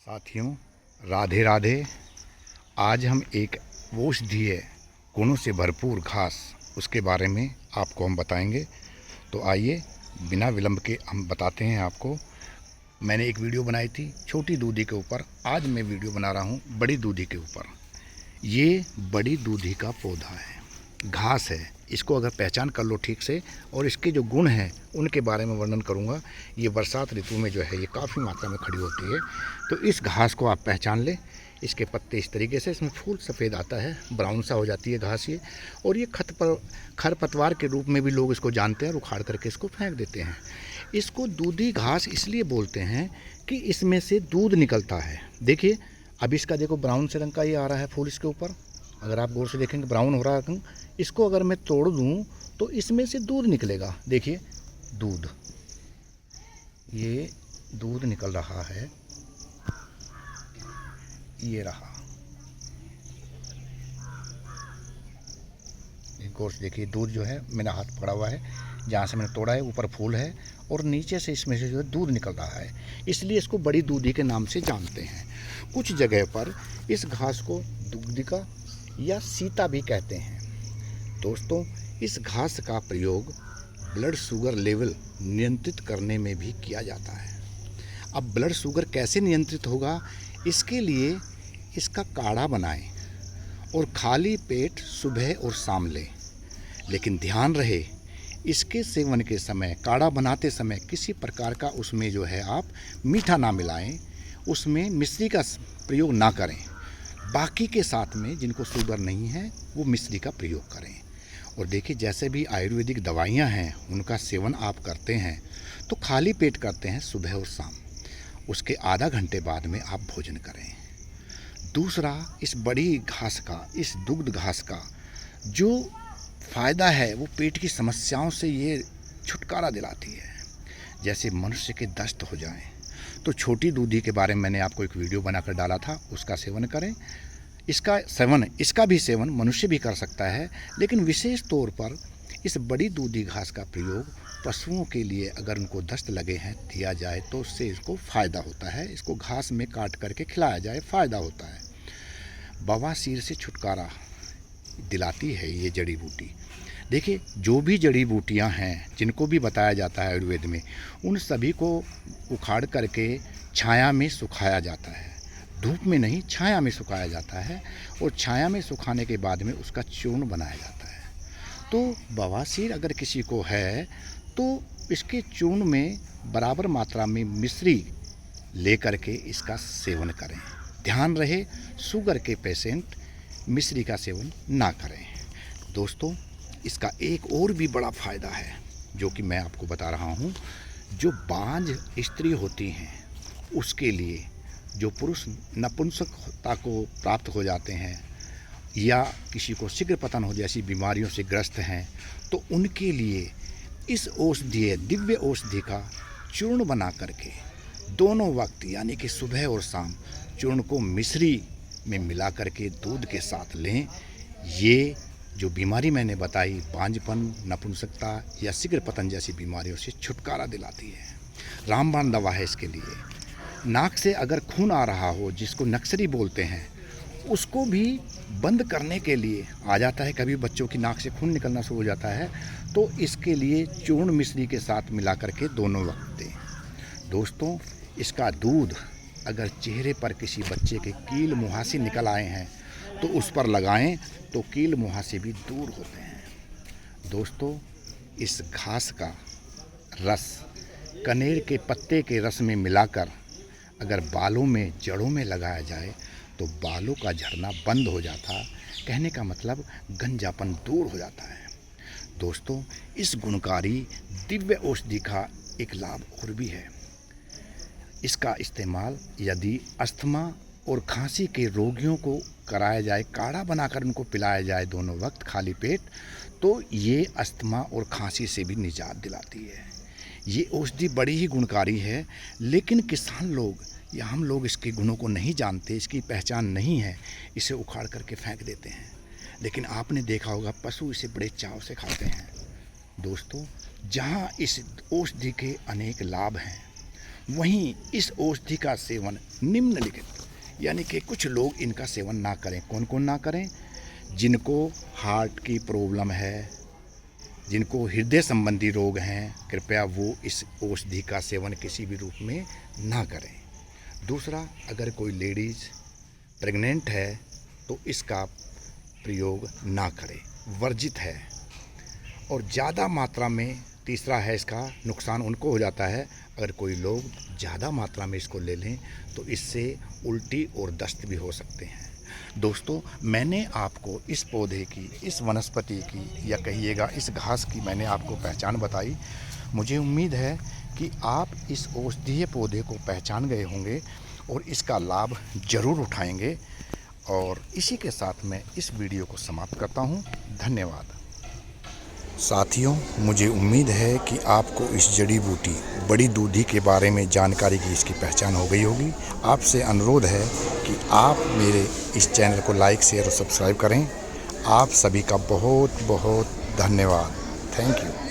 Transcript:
साथियों, राधे राधे। आज हम एक औषधीय गुणों से भरपूर घास उसके बारे में आपको हम बताएंगे। तो आइए बिना विलंब के हम बताते हैं आपको। मैंने एक वीडियो बनाई थी छोटी दूधी के ऊपर, आज मैं वीडियो बना रहा हूँ बड़ी दूधी के ऊपर। ये बड़ी दूधी का पौधा है, घास है। इसको अगर पहचान कर लो ठीक से और इसके जो गुण हैं उनके बारे में वर्णन करूँगा। ये बरसात ऋतु में जो है ये काफ़ी मात्रा में खड़ी होती है। तो इस घास को आप पहचान लें। इसके पत्ते इस तरीके से, इसमें फूल सफ़ेद आता है, ब्राउन सा हो जाती है घास ये। और ये खरपतवार के रूप में भी लोग इसको जानते हैं और उखाड़ करके इसको फेंक देते हैं। इसको दूधी घास इसलिए बोलते हैं कि इसमें से दूध निकलता है। देखिए अब इसका देखो ब्राउन से रंग का ये आ रहा है फूल इसके ऊपर, अगर आप गौर से देखेंगे ब्राउन हो रहा है। इसको अगर मैं तोड़ दूं तो इसमें से दूध निकलेगा। देखिए दूध, ये दूध निकल रहा है, ये रहा। गौर से देखिए दूध जो है, मैंने हाथ पकड़ा हुआ है, जहाँ से मैंने तोड़ा है ऊपर फूल है और नीचे से इसमें से जो है दूध निकल रहा है। इसलिए इसको बड़ी दूधी के नाम से जानते हैं। कुछ जगह पर इस घास को दुग्धिका या सीता भी कहते हैं। दोस्तों, इस घास का प्रयोग ब्लड शुगर लेवल नियंत्रित करने में भी किया जाता है। अब ब्लड शुगर कैसे नियंत्रित होगा, इसके लिए इसका काढ़ा बनाएं और खाली पेट सुबह और शाम लें। लेकिन ध्यान रहे, इसके सेवन के समय, काढ़ा बनाते समय किसी प्रकार का उसमें जो है आप मीठा ना मिलाएं, उसमें मिश्री का प्रयोग ना करें। बाकी के साथ में जिनको शुगर नहीं है वो मिश्री का प्रयोग करें। और देखिए जैसे भी आयुर्वेदिक दवाइयाँ हैं उनका सेवन आप करते हैं तो खाली पेट करते हैं सुबह और शाम, उसके आधा घंटे बाद में आप भोजन करें। दूसरा, इस बड़ी घास का, इस दुग्ध घास का जो फ़ायदा है वो पेट की समस्याओं से ये छुटकारा दिलाती है। जैसे मनुष्य के दस्त हो जाएं तो छोटी दूधी के बारे में मैंने आपको एक वीडियो बनाकर डाला था, उसका सेवन करें। इसका भी सेवन मनुष्य भी कर सकता है, लेकिन विशेष तौर पर इस बड़ी दूधी घास का प्रयोग पशुओं के लिए, अगर उनको दस्त लगे हैं, दिया जाए तो उससे इसको फ़ायदा होता है। इसको घास में काट करके खिलाया जाए, फ़ायदा होता है। बवासीर से छुटकारा दिलाती है ये जड़ी बूटी। देखिए जो भी जड़ी बूटियां हैं जिनको भी बताया जाता है आयुर्वेद में, उन सभी को उखाड़ करके छाया में सुखाया जाता है। धूप में नहीं, छाया में सुखाया जाता है और छाया में सुखाने के बाद में उसका चूर्ण बनाया जाता है। तो बवासीर अगर किसी को है तो इसके चूर्ण में बराबर मात्रा में मिश्री ले करके इसका सेवन करें। ध्यान रहे, शुगर के पेशेंट मिश्री का सेवन ना करें। दोस्तों, इसका एक और भी बड़ा फ़ायदा है जो कि मैं आपको बता रहा हूँ। जो बांझ स्त्री होती हैं उसके लिए, जो पुरुष नपुंसकता को प्राप्त हो जाते हैं या किसी को शीघ्र पतन हो जैसी बीमारियों से ग्रस्त हैं, तो उनके लिए इस औषधीय दिव्य औषधि का चूर्ण बना करके दोनों वक्त यानी कि सुबह और शाम चूर्ण को मिश्री में मिला करके दूध के साथ लें। ये जो बीमारी मैंने बताई, बांझपन, नपुंसकता या शीघ्र पतन जैसी बीमारियों से छुटकारा दिलाती है। रामबाण दवा है इसके लिए। नाक से अगर खून आ रहा हो, जिसको नक्सरी बोलते हैं, उसको भी बंद करने के लिए आ जाता है। कभी बच्चों की नाक से खून निकलना शुरू हो जाता है तो इसके लिए चूर्ण मिश्री के साथ मिला करके दोनों वक्त दें। दोस्तों, इसका दूध अगर चेहरे पर किसी बच्चे के कील मुहासे निकल आए हैं तो उस पर लगाएं तो कील मुहासे भी दूर होते हैं। दोस्तों, इस घास का रस कनेर के पत्ते के रस में मिलाकर अगर बालों में, जड़ों में लगाया जाए तो बालों का झड़ना बंद हो जाता। कहने का मतलब गंजापन दूर हो जाता है। दोस्तों, इस गुणकारी दिव्य औषधि का एक लाभ और भी है। इसका इस्तेमाल यदि अस्थमा और खांसी के रोगियों को कराया जाए, काढ़ा बनाकर उनको पिलाया जाए दोनों वक्त खाली पेट, तो ये अस्थमा और खांसी से भी निजात दिलाती है। ये औषधि बड़ी ही गुणकारी है, लेकिन किसान लोग या हम लोग इसके गुणों को नहीं जानते, इसकी पहचान नहीं है, इसे उखाड़ करके फेंक देते हैं। लेकिन आपने देखा होगा पशु इसे बड़े चाव से खाते हैं। दोस्तों, जहाँ इस औषधि के अनेक लाभ हैं वहीं इस औषधि का सेवन निम्नलिखित यानी कि कुछ लोग इनका सेवन ना करें। कौन कौन ना करें? जिनको हार्ट की प्रॉब्लम है, जिनको हृदय संबंधी रोग हैं, कृपया वो इस औषधि का सेवन किसी भी रूप में ना करें। दूसरा, अगर कोई लेडीज़ प्रेग्नेंट है तो इसका प्रयोग ना करें, वर्जित है। और ज़्यादा मात्रा में, तीसरा है इसका नुकसान उनको हो जाता है अगर कोई लोग ज़्यादा मात्रा में इसको ले लें तो इससे उल्टी और दस्त भी हो सकते हैं। दोस्तों, मैंने आपको इस पौधे की, इस वनस्पति की या कहिएगा इस घास की मैंने आपको पहचान बताई। मुझे उम्मीद है कि आप इस औषधीय पौधे को पहचान गए होंगे और इसका लाभ ज़रूर उठाएंगे। और इसी के साथ मैं इस वीडियो को समाप्त करता हूँ। धन्यवाद। साथियों, मुझे उम्मीद है कि आपको इस जड़ी बूटी बड़ी दूधी के बारे में जानकारी की इसकी पहचान हो गई होगी। आपसे अनुरोध है कि आप मेरे इस चैनल को लाइक, शेयर और सब्सक्राइब करें। आप सभी का बहुत बहुत धन्यवाद। Thank you.